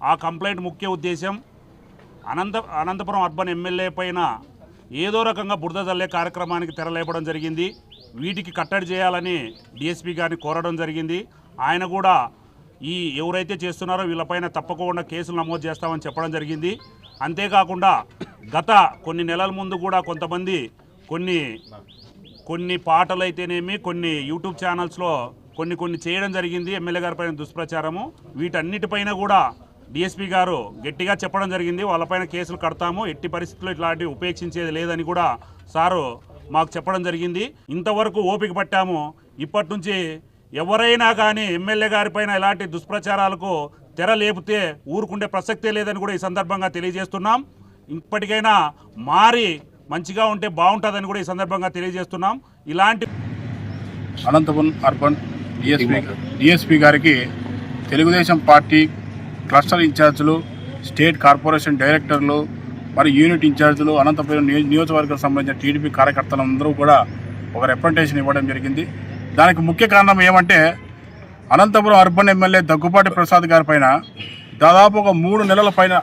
ఆ కంప్లైంట్ ముఖ్య ఉద్దేశం అనంతపురం అర్బన్ ఎమ్మెల్యే పైన ఏదో రకంగా బురద జల్లే కార్యక్రమానికి తెరలేపడం జరిగింది. వీటికి కట్టడి చేయాలని డిఎస్పీ గారిని కోరడం జరిగింది. ఆయన కూడా ఈ ఎవరైతే చేస్తున్నారో వీళ్ళపైన తప్పకుండా కేసులు నమోదు చేస్తామని చెప్పడం జరిగింది. అంతేకాకుండా గత కొన్ని నెలల ముందు కూడా కొంతమంది కొన్ని పాటలు అయితేనేమి కొన్ని యూట్యూబ్ ఛానల్స్లో కొన్ని చేయడం జరిగింది. ఎమ్మెల్యే గారి పైన దుష్ప్రచారము. వీటన్నిటిపైన కూడా డిఎస్పీ గారు గట్టిగా చెప్పడం జరిగింది. వాళ్ళపైన కేసులు కడతాము, ఎట్టి పరిస్థితుల్లో ఇట్లాంటివి ఉపేక్షించేది లేదని కూడా సారు మాకు చెప్పడం జరిగింది. ఇంతవరకు ఓపిక పట్టాము. ఇప్పటి నుంచి ఎవరైనా కానీ ఎమ్మెల్యే గారిపైన ఇలాంటి దుష్ప్రచారాలకు తెర లేపితే ఊరుకుండే ప్రసక్తే లేదని కూడా ఈ సందర్భంగా తెలియజేస్తున్నాం. ఇప్పటికైనా మారి మంచిగా ఉంటే బాగుంటుందని కూడా ఈ సందర్భంగా తెలియజేస్తున్నాం. ఇలాంటి అనంతపురం అర్బన్ డిఎస్పీ గారికి తెలుగుదేశం పార్టీ క్లస్టర్ ఇన్ఛార్జీలు, స్టేట్ కార్పొరేషన్ డైరెక్టర్లు మరియు యూనిట్ ఇన్ఛార్జీలు, అనంతపురం నియోజకవర్గానికి సంబంధించిన టీడీపీ కార్యకర్తలందరూ కూడా ఒక రిప్రజెంటేషన్ ఇవ్వడం జరిగింది. దానికి ముఖ్య కారణం ఏమంటే అనంతపురం అర్బన్ ఎమ్మెల్యే దగ్గుపాటి ప్రసాద్ గారి పైన దాదాపు ఒక 3 నెలల పైన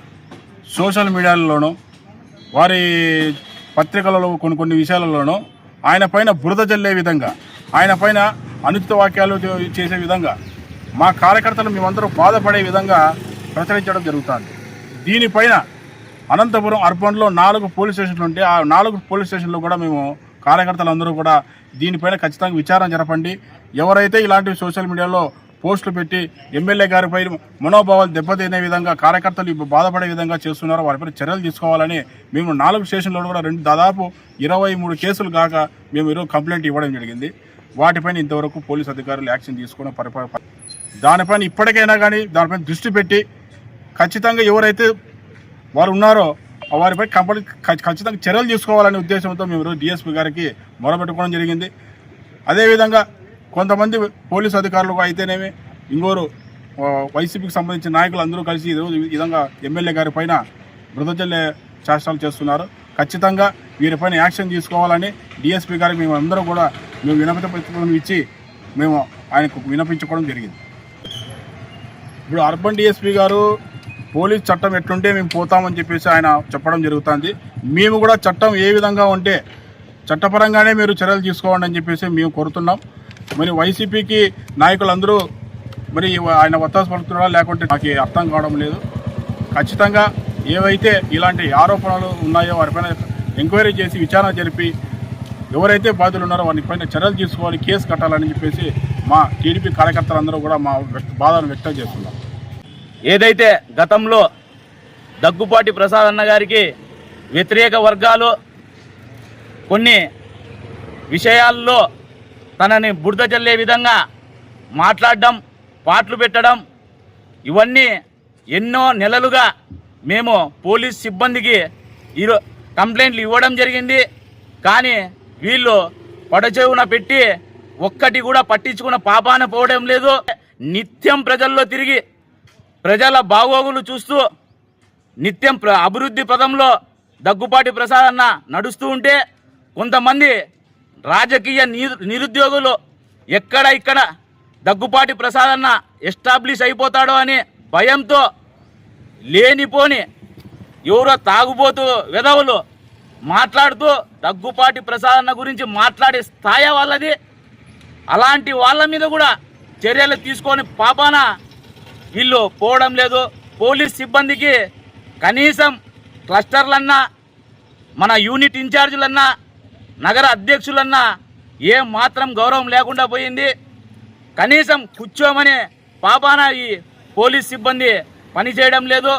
సోషల్ మీడియాలోనూ వారి పత్రికలలో కొన్ని విషయాలలోనూ ఆయన పైన బురద జల్లే విధంగా, ఆయన పైన అనుచిత వాక్యాలు చేసే విధంగా, మా కార్యకర్తలు మేమందరూ బాధపడే విధంగా ప్రచురించడం జరుగుతుంది. దీనిపైన అనంతపురం అర్బన్లో 4 పోలీస్ స్టేషన్లు ఉంటే ఆ 4 పోలీస్ స్టేషన్లో కూడా మేము కార్యకర్తలందరూ కూడా దీనిపైన ఖచ్చితంగా విచారణ జరపండి. ఎవరైతే ఇలాంటి సోషల్ మీడియాలో పోస్టులు పెట్టి ఎమ్మెల్యే గారిపై మనోభావాలు దెబ్బతినే విధంగా, కార్యకర్తలు బాధపడే విధంగా చేస్తున్నారో వారిపై చర్యలు తీసుకోవాలని మేము 4 స్టేషన్లో కూడా దాదాపు 23 కేసులు కాక మేము ఈరోజు కంప్లైంట్ ఇవ్వడం జరిగింది. వాటిపైన ఇంతవరకు పోలీస్ అధికారులు యాక్షన్ తీసుకుని దానిపైన ఇప్పటికైనా కానీ దానిపైన దృష్టి పెట్టి ఖచ్చితంగా ఎవరైతే వారు ఉన్నారో వారిపై ఖచ్చితంగా చర్యలు తీసుకోవాలనే ఉద్దేశంతో మేము ఈరోజు డిఎస్పీ గారికి మొరబెట్టుకోవడం జరిగింది. అదేవిధంగా కొంతమంది పోలీసు అధికారులు అయితేనేమి ఇంకోరు వైసీపీకి సంబంధించిన నాయకులు అందరూ కలిసి ఈ విధంగా ఎమ్మెల్యే గారి పైన బృదజల్లే చేష్టాలు చేస్తున్నారు. ఖచ్చితంగా వీరిపైన యాక్షన్ తీసుకోవాలని డిఎస్పీ గారికి మేము అందరూ కూడా వినతి పత్రం ఇచ్చి మేము ఆయనకు వినపించుకోవడం జరిగింది. ఇప్పుడు అర్బన్ డిఎస్పీ గారు పోలీస్ చట్టం ఎట్లుంటే మేము పోతామని చెప్పేసి ఆయన చెప్పడం జరుగుతుంది. మేము కూడా చట్టం ఏ విధంగా ఉంటే చట్టపరంగానే మీరు చర్యలు తీసుకోండి అని చెప్పేసి మేము కోరుతున్నాం. మరి వైసీపీకి నాయకులందరూ మరి ఆయన ఒత్తాసు పడుతున్నారా లేకుంటే నాకు అర్థం కావడం లేదు. ఖచ్చితంగా ఏవైతే ఇలాంటి ఆరోపణలు ఉన్నాయో వారిపైన ఎంక్వైరీ చేసి విచారణ జరిపి ఎవరైతే బాధ్యులు ఉన్నారో వారిపైన చర్యలు తీసుకోవాలి, కేసు కట్టాలని చెప్పేసి మా టీడీపీ కార్యకర్తలందరూ కూడా మా బాధను వ్యక్తం చేస్తున్నాం. ఏదైతే గతంలో దగ్గుపాటి ప్రసాద్ అన్న గారికి వ్యతిరేక వర్గాలు కొన్ని విషయాల్లో తనని బురద జల్లే విధంగా మాట్లాడడం, పాటలు పెట్టడం, ఇవన్నీ ఎన్నో నెలలుగా మేము పోలీస్ సిబ్బందికి కంప్లైంట్లు ఇవ్వడం జరిగింది. కానీ వీళ్ళు పడచెవున పెట్టి ఒక్కటి కూడా పట్టించుకున్న పాపాన పోవడం లేదు. నిత్యం ప్రజల్లో తిరిగి ప్రజల బాగోగులు చూస్తూ నిత్యం అభివృద్ధి పదంలో దగ్గుపాటి ప్రసాద్ అన్న నడుస్తూ ఉంటే కొంతమంది రాజకీయ నిరుద్యోగులు ఇక్కడ దగ్గుపాటి ప్రసాద్ అన్న ఎస్టాబ్లిష్ అయిపోతాడో అని భయంతో లేనిపోని ఎవరో తాగుబోతూ వెధవులు మాట్లాడుతూ దగ్గుపాటి ప్రసాద్ అన్న గురించి మాట్లాడే స్థాయి వాళ్ళది. అలాంటి వాళ్ళ మీద కూడా చర్యలు తీసుకొని పాపాన వీళ్ళు పోవడం లేదు. పోలీస్ సిబ్బందికి కనీసం క్లస్టర్లన్నా, మన యూనిట్ ఇన్ఛార్జీలన్నా, నగర అధ్యక్షులన్నా ఏ మాత్రం గౌరవం లేకుండా పోయింది. కనీసం కూర్చోమని పాపాన ఈ పోలీస్ సిబ్బంది పనిచేయడం లేదు.